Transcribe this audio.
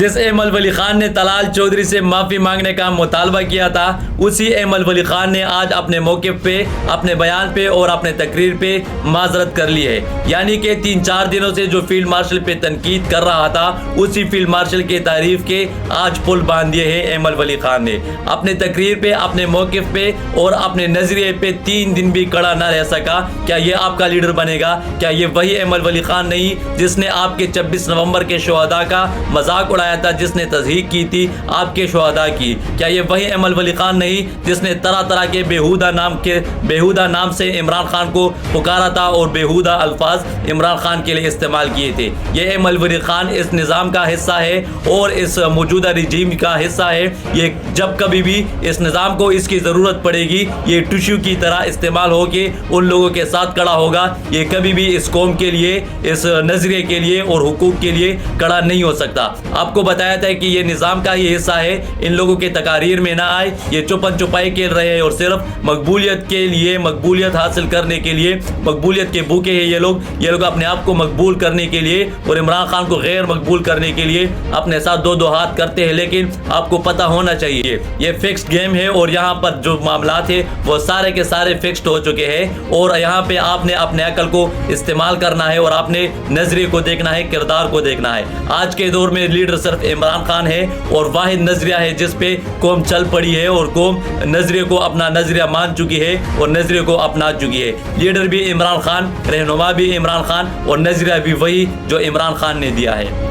جس ایمل ولی خان نے طلال چودھری سے معافی مانگنے کا مطالبہ کیا تھا، اسی ایمل ولی خان نے آج اپنے موقف پہ، اپنے بیان پہ اور اپنے تقریر پہ معذرت کر لی ہے۔ یعنی کہ 3-4 دنوں سے جو فیلڈ مارشل پہ تنقید کر رہا تھا، اسی فیلڈ مارشل کی تعریف کے آج پل باندھ دیے ہیں ایمل ولی خان نے۔ اپنے تقریر پہ، اپنے موقف پہ اور اپنے نظریے پہ 3 دن بھی کڑا نہ رہ سکا۔ کیا یہ آپ کا لیڈر بنے گا؟ کیا یہ وہی ایمل ولی خان نہیں جس نے آپ کے 26 نومبر کے شہداء کا مذاق اڑایا تھا، جس نے تضحیک کی تھی آپ کے شہداء کی؟ کیا یہ وہی ایمل ولی خان نہیں جس نے طرح طرح کے بیہودہ نام سے عمران خان کو پکارا تھا اور بیہودہ الفاظ عمران خان کے لیے استعمال کیے تھے؟ یہ ایمل ولی خان اس نظام کا حصہ ہے اور اس موجودہ رجیم کا حصہ ہے۔ یہ جب کبھی بھی اس نظام کو اس کی ضرورت پڑے گی، یہ ٹشو کی طرح استعمال ہو کے ان لوگوں کے ساتھ کڑا ہوگا۔ یہ کبھی بھی اس قوم کے لیے، اس نظریے کے لیے اور حقوق کے لیے کڑا نہیں ہو سکتا۔ آپ کو بتایا تھا کہ یہ نظام کا ہی حصہ ہے، ان لوگوں کے تقاریر میں نہ آئے۔ یہ چھپن چھپائی کھیل رہے ہیں اور صرف مقبولیت کے لیے، مقبولیت حاصل کرنے کے لیے، مقبولیت کے بھوکے ہیں یہ لوگ اپنے آپ کو مقبول کرنے کے لیے اور عمران خان کو غیر مقبول کرنے کے لیے اپنے ساتھ دو ہاتھ کرتے ہیں۔ لیکن آپ کو پتہ ہونا چاہیے یہ فکسڈ گیم ہے اور یہاں پر جو معاملات ہیں وہ سارے کے سارے فکسڈ ہو چکے ہیں اور یہاں پہ آپ نے اپنے عقل کو استعمال کرنا ہے اور اپنے نظریے کو دیکھنا ہے، کردار کو دیکھنا ہے۔ آج کے دور میں لیڈر صرف عمران خان ہے اور واحد نظریہ ہے جس پہ قوم چل پڑی ہے اور قوم نظریے کو اپنا نظریہ مان چکی ہے اور نظریے کو اپنا چکی ہے۔ لیڈر بھی عمران خان، رہنما بھی عمران خان اور نظریہ بھی وہی جو عمران خان نے دیا ہے۔